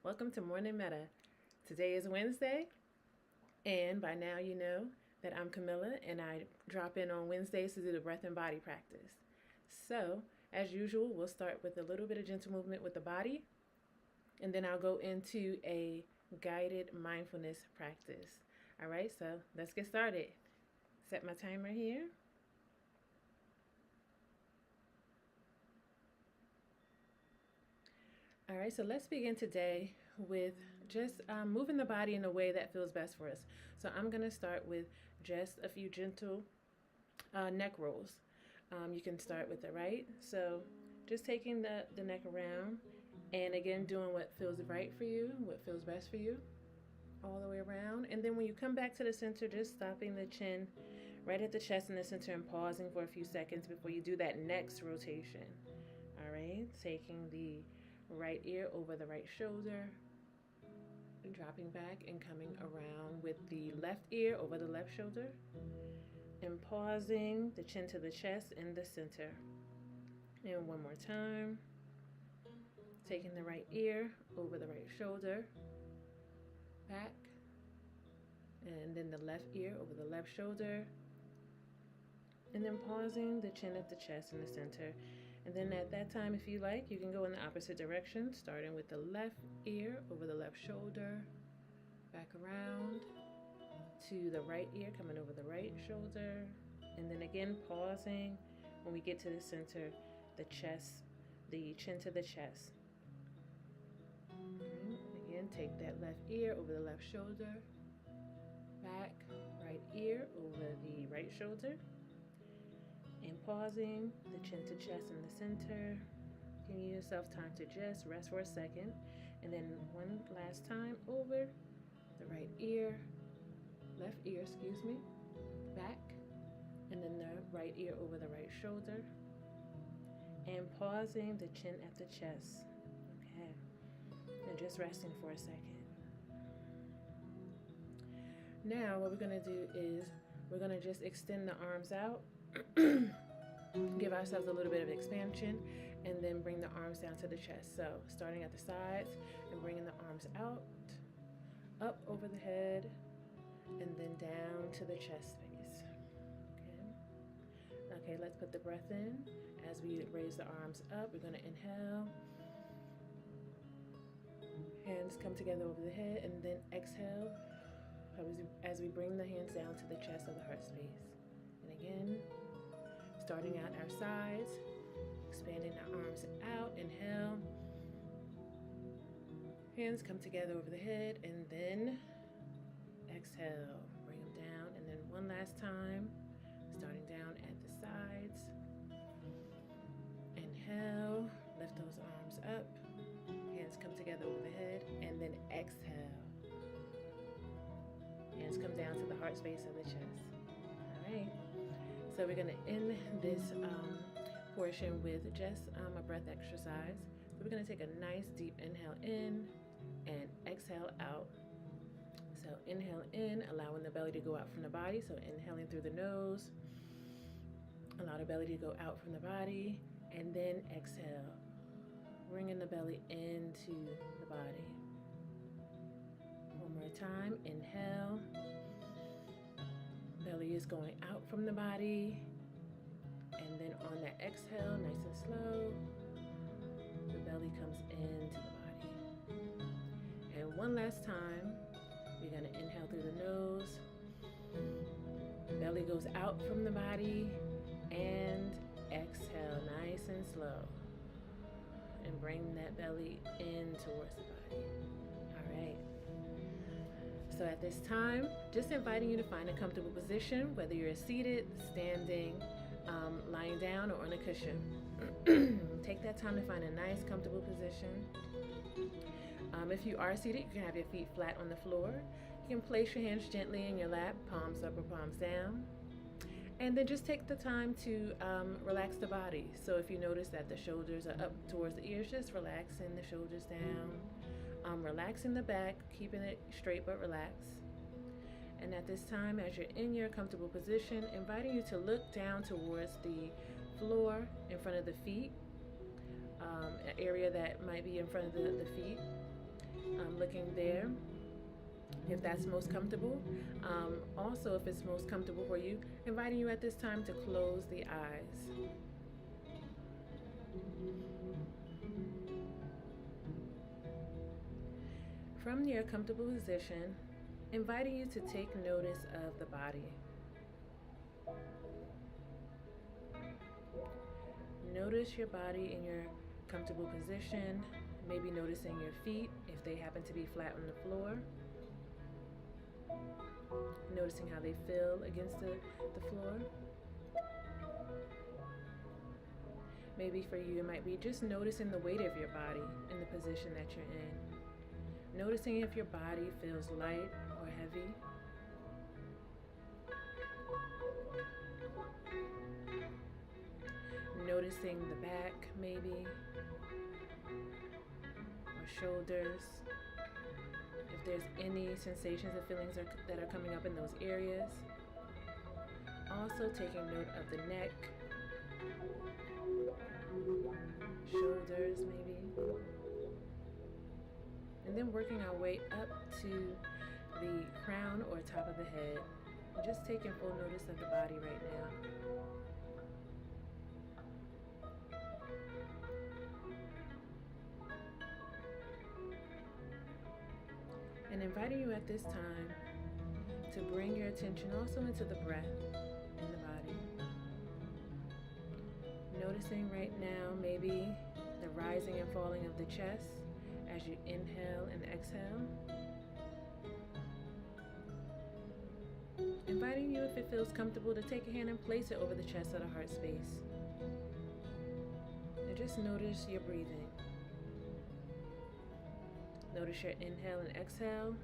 Welcome to Morning Metta. Today is Wednesday, and by now you know that I'm Camilla and I drop in on Wednesdays to do the breath and body practice. So, as usual, we'll start with a little bit of gentle movement with the body, and then I'll go into a guided mindfulness practice. All right, so let's get started. Set my timer here. All right, so let's begin today with just moving the body in a way that feels best for us. So I'm going to start with just a few gentle neck rolls. You can start with the right. So just taking the neck around and again doing what feels right for you, what feels best for you, all the way around. And then when you come back to the center, just stopping the chin right at the chest in the center and pausing for a few seconds before you do that next rotation. All right, taking the right ear over the right shoulder, dropping back and coming around with the left ear over the left shoulder, and pausing the chin to the chest in the center. And one more time, taking the right ear over the right shoulder, back, and then the left ear over the left shoulder, and then pausing the chin at the chest in the center. And then at that time, if you like, you can go in the opposite direction, starting with the left ear over the left shoulder, back around to the right ear, coming over the right shoulder, and then again pausing when we get to the center, the chest, the chin to the chest. Again, take that left ear over the left shoulder, back, right ear over the right shoulder, and pausing the chin to chest in the center. Giving yourself time to just rest for a second. And then one last time over the right ear, left ear, back. And then the right ear over the right shoulder. And pausing the chin at the chest. Okay. And just resting for a second. Now what we're going to do is we're going to just extend the arms out. Give ourselves a little bit of expansion and then bring the arms down to the chest. So starting at the sides and bringing the arms out, up over the head, and then down to the chest space. Okay, let's put the breath in. As we raise the arms up, we're going to inhale. Hands come together over the head, and then exhale as we bring the hands down to the chest of the heart space. And again, starting at our sides, expanding our arms out, inhale. Hands come together over the head, and then exhale, bring them down, and then one last time, starting down at the sides. Inhale, lift those arms up, hands come together over the head, and then exhale. Hands come down to the heart space of the chest. All right. So we're going to end this portion with just a breath exercise. So we're going to take a nice deep inhale in and exhale out. So inhale in, allowing the belly to go out from the body. So inhaling through the nose, allow the belly to go out from the body, and then exhale, bringing the belly into the body. One more time, inhale. Belly is going out from the body, and then on that exhale, nice and slow, the belly comes into the body. And one last time, we're going to inhale through the nose, belly goes out from the body, and exhale nice and slow, and bring that belly in towards the body. All right. So at this time, just inviting you to find a comfortable position, whether you're seated, standing, lying down, or on a cushion. Take that time to find a nice, comfortable position. If you are seated, you can have your feet flat on the floor. You can place your hands gently in your lap, palms up or palms down. And then just take the time to relax the body. So if you notice that the shoulders are up towards the ears, just relaxing the shoulders down. Relaxing the back, keeping it straight but relaxed. And at this time, as you're in your comfortable position, inviting you to look down towards the floor in front of the feet, an area that might be in front of the feet. looking there if that's most comfortable. Also, if it's most comfortable for you, inviting you at this time to close the eyes. From your comfortable position, inviting you to take notice of the body. Notice your body in your comfortable position, maybe noticing your feet if they happen to be flat on the floor. Noticing how they feel against the floor. Maybe for you, it might be just noticing the weight of your body in the position that you're in. Noticing if your body feels light or heavy. Noticing the back, maybe, or shoulders. If there's any sensations or feelings that are coming up in those areas. Also taking note of the neck, shoulders maybe. And then working our way up to the crown or top of the head. And just taking full notice of the body right now. And inviting you at this time to bring your attention also into the breath in the body. Noticing right now maybe the rising and falling of the chest as you inhale and exhale. Inviting you, if it feels comfortable, to take a hand and place it over the chest or the heart space. And just notice your breathing. Notice your inhale and exhale.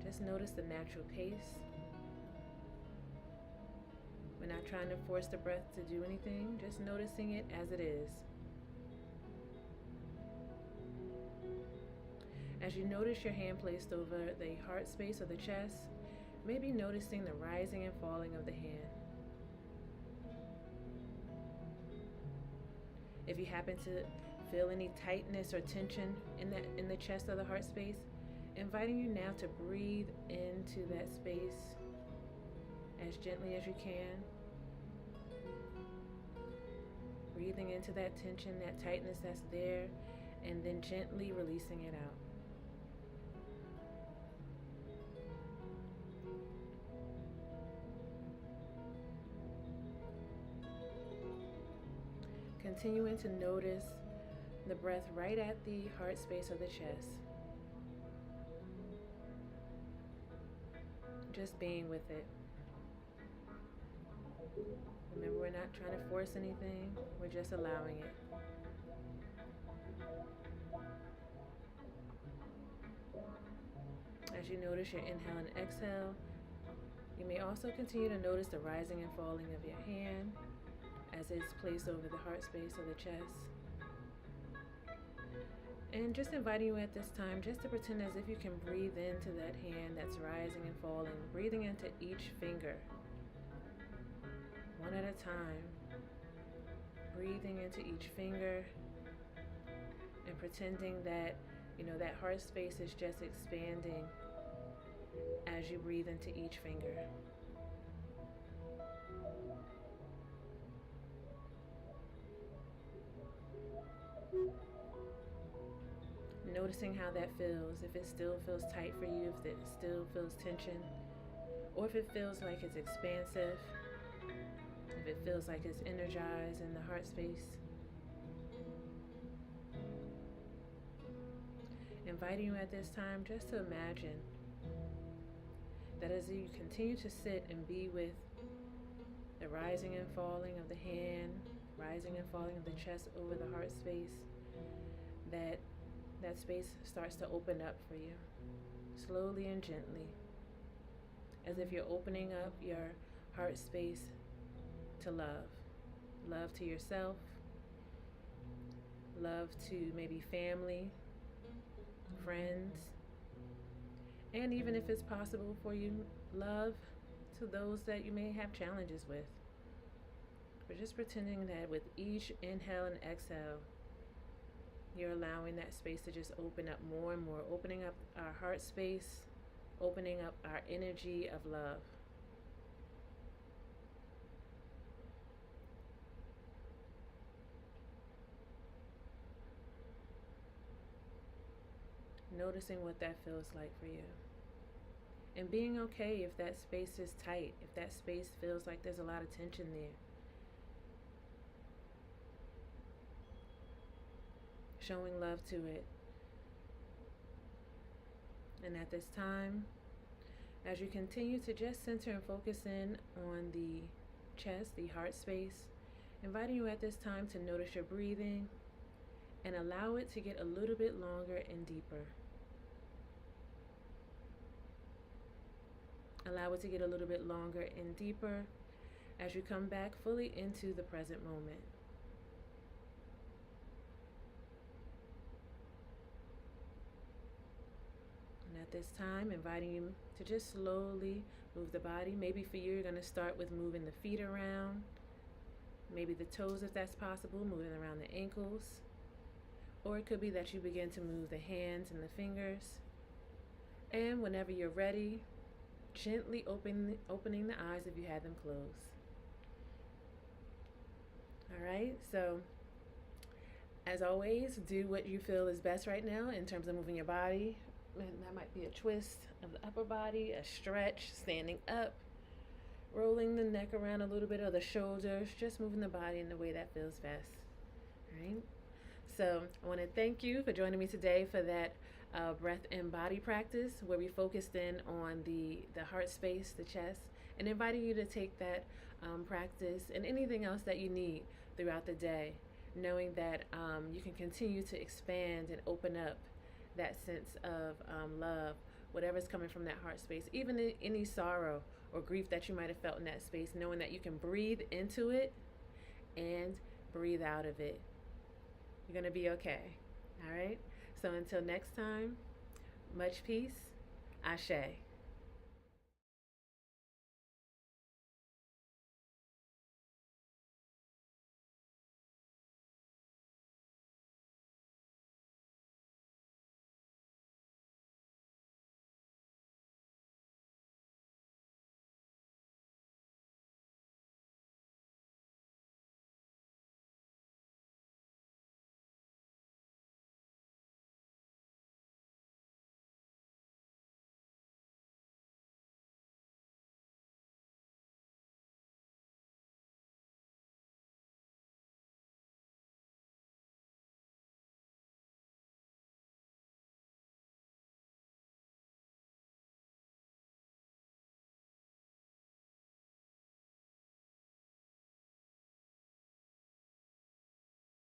Just notice the natural pace. We're not trying to force the breath to do anything, just noticing it as it is. As you notice your hand placed over the heart space or the chest, maybe noticing the rising and falling of the hand. If you happen to feel any tightness or tension in the chest or the heart space, inviting you now to breathe into that space as gently as you can. Breathing into that tension, that tightness that's there, and then gently releasing it out. Continuing to notice the breath right at the heart space of the chest. Just being with it. Remember, we're not trying to force anything, we're just allowing it. As you notice your inhale and exhale, you may also continue to notice the rising and falling of your hand as it's placed over the heart space or the chest. And just inviting you at this time just to pretend as if you can breathe into that hand that's rising and falling, breathing into each finger, one at a time, breathing into each finger and pretending that, that heart space is just expanding as you breathe into each finger. Noticing how that feels, if it still feels tight for you, if it still feels tension, or if it feels like it's expansive, if it feels like it's energized in the heart space. Inviting you at this time just to imagine that as you continue to sit and be with the rising and falling of the hand, rising and falling of the chest over the heart space, that space starts to open up for you, slowly and gently, as if you're opening up your heart space to love. Love to yourself, love to maybe family, friends, and even if it's possible for you, love to those that you may have challenges with. But just pretending that with each inhale and exhale, You're allowing that space to just open up more and more, opening up our heart space, opening up our energy of love. Noticing what that feels like for you. And being okay if that space is tight, if that space feels like there's a lot of tension there. Showing love to it. And at this time, as you continue to just center and focus in on the chest, the heart space, inviting you at this time to notice your breathing and allow it to get a little bit longer and deeper. Allow it to get a little bit longer and deeper as you come back fully into the present moment. And at this time, inviting you to just slowly move the body. Maybe for you, you're going to start with moving the feet around, maybe the toes if that's possible, moving around the ankles. Or it could be that you begin to move the hands and the fingers. And whenever you're ready, gently opening the eyes if you had them closed. All right, so as always, do what you feel is best right now in terms of moving your body. And that might be a twist of the upper body, a stretch, standing up, rolling the neck around a little bit, or the shoulders, just moving the body in the way that feels best. All right. So I want to thank you for joining me today for that breath and body practice where we focused in on the heart space, the chest, and inviting you to take that practice and anything else that you need throughout the day, knowing that you can continue to expand and open up that sense of love, whatever's coming from that heart space, even any sorrow or grief that you might have felt in that space, knowing that you can breathe into it and breathe out of it. You're going to be okay. All right? So until next time, much peace. Ashe.